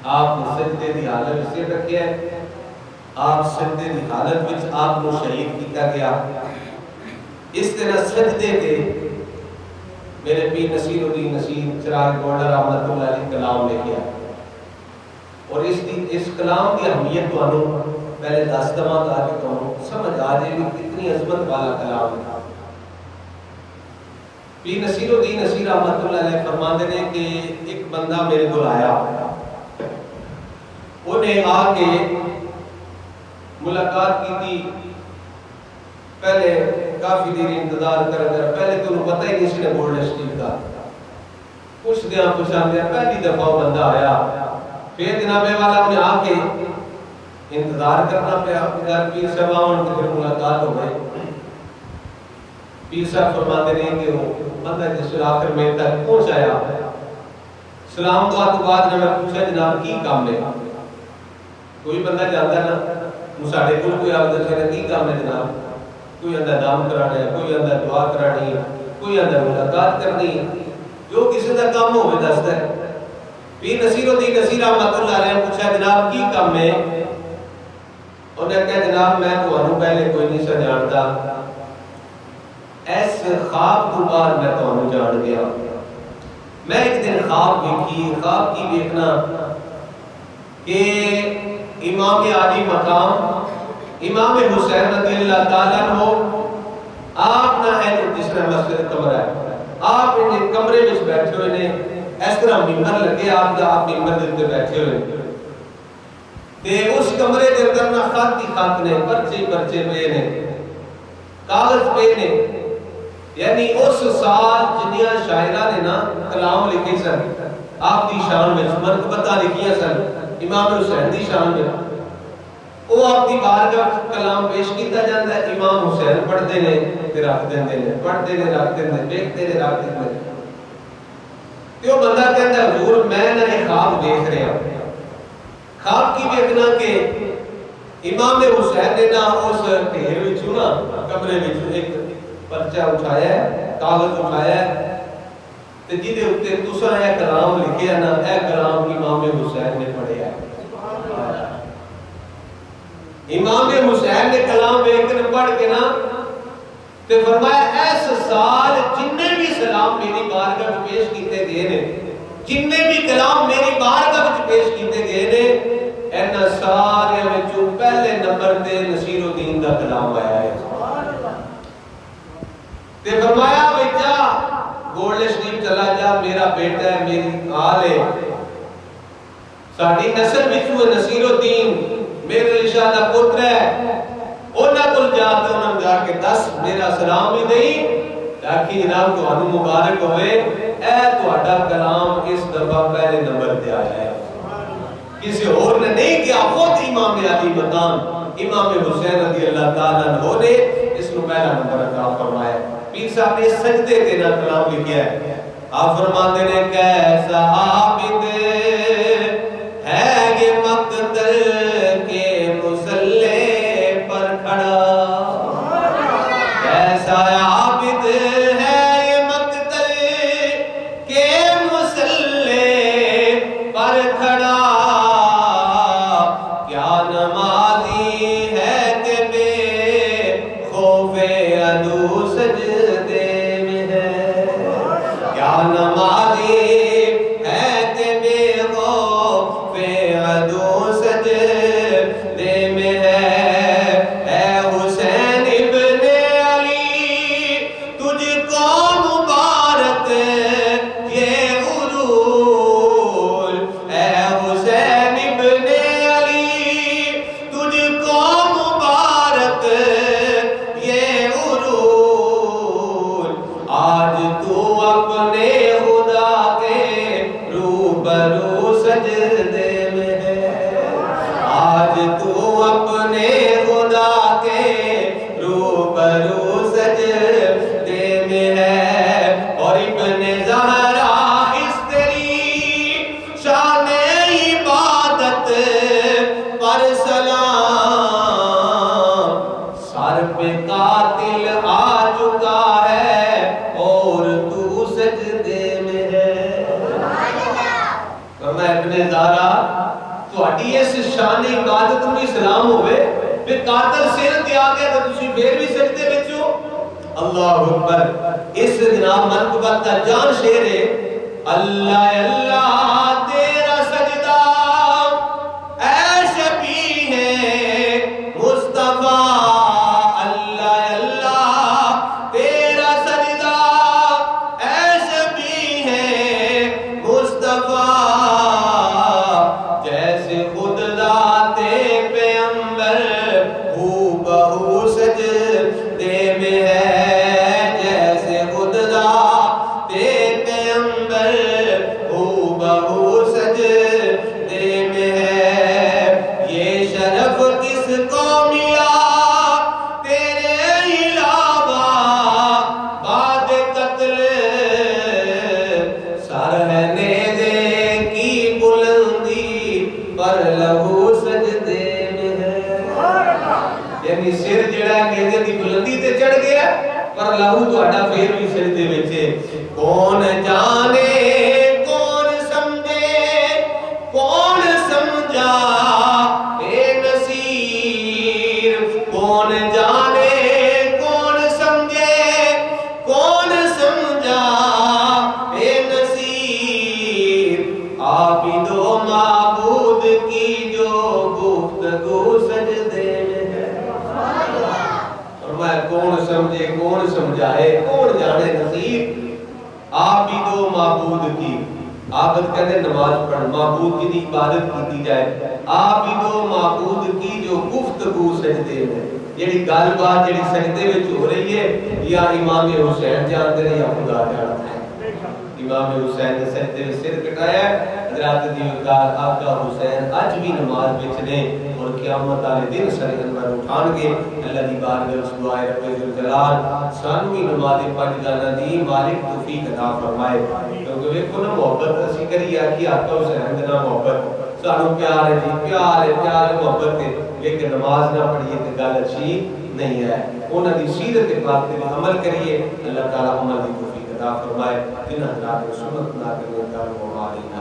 آپ نے سجدے دی حالت سے رکھیا ہے، آپ سجدے دی حالت وچ آپ کو شہید کیتا گیا۔ اس طرح سجدے کے میرے پیر نصیر الدین نصیر چراغ گوڑا رحمۃ اللہ علیہ کلام لے کے آئے، اور اس کلام کی اہمیت تو پہلے دس دماں آ کے تو سمجھ آ جائے گی کتنی عظمت والا کلام ہے۔ پیر نصیر الدین نصیر رحمۃ اللہ علیہ فرماتے ہیں کہ ایک بندہ میرے کو آیا، انہیں آ کے ملاقات کی تھی، پہلے کافی دیر انتظار کر کر پہلے تو انہوں پتہ ہی نہیں نے گولڈن شریف کا کچھ دیا پہلی دفعہ وہ بندہ آیا، پھر جناب والا انہیں آ کے انتظار کرنا پیا، پیر صاحب ان کی پھر ملاقات ہو گئی۔ پیر صاحب فرماتے ہیں کہ وہ بندہ جس آخر میں تک پہنچایا، سلام دعا کے بعد نے میں پوچھا جناب کی کام ہے؟ کوئی بندہ جاتا ہے نا ساڈے کول کوئی آگے سے کی کام ہے جناب، کوئی اندر دام کرانا ہے، کوئی اندر دعا کرانی ہے، کوئی اندر ملاقات کرنی ہے، جو کسی کا کام ہوئے دستا ہے۔ پیر نصیر الدین نصیر رحمۃ اللہ علیہ نے پوچھا جناب کی کام ہے؟ انہیں کہا جناب میں تو پہلے کوئی نہیں سا جانتا، ایس خواب تو بعد میں تو جان گیا۔ میں ایک دن خواب دیکھی، خواب کی دیکھنا کہ امام عالی مقام امام حسین رضی اللہ تعالیٰ عنہ آپ نہ ہے جس نے مسجد کمرہ ہے، آپ ان کمرے میں بیٹھے ہوئے نے، اس طرح ممبر لگے آپ کا، آپ ممبر دے بیٹھے ہوئے تے اس کمرے کے اندر نہ خط ہی خط نے، پرچے پرچے پہ نے، کاغذ پہ نے، یعنی اس سال جنیا شاعرہ نے نا کلام لکھے سن آپ دی شان میں، منقبتہ لکھیا سن امام حسین دی شان میں، وہ آپ دی بارگاہ کلام پیش کیتا جاتا ہے، امام حسین پڑھتے نے تے رکھ دیندے نے، پڑھتے نے رکھ دیندے نے، دیکھتے نے رکھ دیندے نے۔ تے وہ بندہ کہتا ہے حضور میں نہ ایک خواب دیکھ رہا ہوں، خواب کی دیکھنا کہ امام حسین نے نا اس ڈھیر وچوں نا کمرے وچوں ایک پرچہ اٹھایا ہے، کاغذ اٹھایا ہے تے جدے اوتے تساں اے کلام لکھیا نا، اے کلام امام حسین نے پڑھیا ہے۔ امام حسین نے کلام ایک دن پڑھ کے نا تے فرمایا ایس سال جننے بھی سلام میری بارگاہ میں پیش کیتے گئے نے، جننے بھی کلام میری بارگاہ میں پیش کیتے گئے نے، اینا سارے وچوں پہلے نمبر تے نصیر الدین دا کلام آیا ہے۔ تے فرمایا بیٹا گولڈن شریف چلا جا، میرا بیٹا ہے، میری آل ہے، ساڈی نسل وچوں نصیر الدین میرے رشاہ دا پتر ہے، انہاں کول جا کے انہاں جا کے دس میرا سلام بھی دئی تاکہ جناب تانوں مبارک ہوئے، اے تہاڈا کلام اس دفعہ پہلے نمبر تے آیا ہے۔ کسی اور نے نہیں کیا، خود امام علی مقام امام حسین رضی اللہ تعالیٰ عنہ نے اس کو پہلا نمبر عطا فرمایا۔ پیر صاحب نے سجدے تے نا کلام لکھیا ہے، آپ فرماتے ہیں کیسا عابد ہے یہ مقتل کے مصلی پر کھڑا، کیسا عابد ہے یہ مقتل کے مصلی پر کھڑا، کیا نمازی ہے کہ بے خوف عدو سجدے میں ہے، کیا نمازی ہے کہ بے خوف عدو سجدے میں ہے، اے حسین ابن علی تجھ کو مبارک یہ عروج، اے حسین ابن علی تجھ کو مبارک یہ عروج، آج تو اپنے خدا کے روبرو سجدے میں ہے، آج تو اپنے خدا کے روبرو سجدے میں ہے، اور ابن زہرا اس تیری شان عبادت پر سلام، سر پہ قاتل آ چکا ہے اور تو سجدے میں ہے۔ فرمایا ابن زہرا تہاڈی اس شان عبادت نوں سلام ہوے تے قاتل سر تے آ گیا تے تسی پھر بھی سجدے وچ ہو. اللہ اکبر. اس جناب منقبت کا جان شعر ہے اللہ اللہ تیرا سجدہ اے شبیہ ہے مصطفیٰ. اللہ اللہ تیرا سجدہ اے شبیہ ہے مصطفیٰ. جیسے خود ذات پیغمبر ہو بہو سجدے میں ہے. جیسے خود ذات پیغمبر ہو بہو سجدے میں ہے. یہ شرف کس کو ملا تیرے علاوہ بعد قتل سر ہے نیزے کی بلندی پر لہو سجدے میں ہے. یعنی سر جڑا نیزے دی بلندی تے چڑھ گیا پر لہو تہاڈا پھر بھی سجدے وچ ہے. کون جانے کون سمجھے کون سمجھا اے نصیر. کون جانے کون سمجھے کون سمجھا اے نصیر. آپ ہی دو معبود کی جو گفتگو سجدے میں ہے. فرمایا کون سمجھے کون سمجھائے کون جانے نصیر. آپ ہی دو معبود کی عابد کہتے نماز پڑھ معبود کی عبادت کی جائے. آپ ہی دو معبود کی جو گفتگو سجدے میں جیڑی گل بات جیڑی سجدے وچ ہو رہی ہے یا امام حسین جانتے ہیں یا خدا جانتا ہے. امام حسین نے سجدے میں سر کٹایا ہے. حضرات دیوکار آقا حسین اج بھی نماز وچ نے اور قیامت والے دن سر انور اٹھان گے. اللہ دی بارگاہ وچ دعا ہے رب ذوالجلال سانو بھی نماز پڑھ جانا دی مالک توفیق عطا فرمائے. کیونکہ ویکھو نا محبت اسی کری کہ آقا حسین دے نال محبت سانو پیار ہے جی پیار ہے محبت ہے. لیکن نماز نہ پڑھیے تے گل اچھی نہیں ہے. انہاں دی سیرت پاک تے عمل کریے. اللہ تعالی عمل دی توفیق عطا فرمائے. جنہاں حضرات سنت نہ کرو کر وہ علینا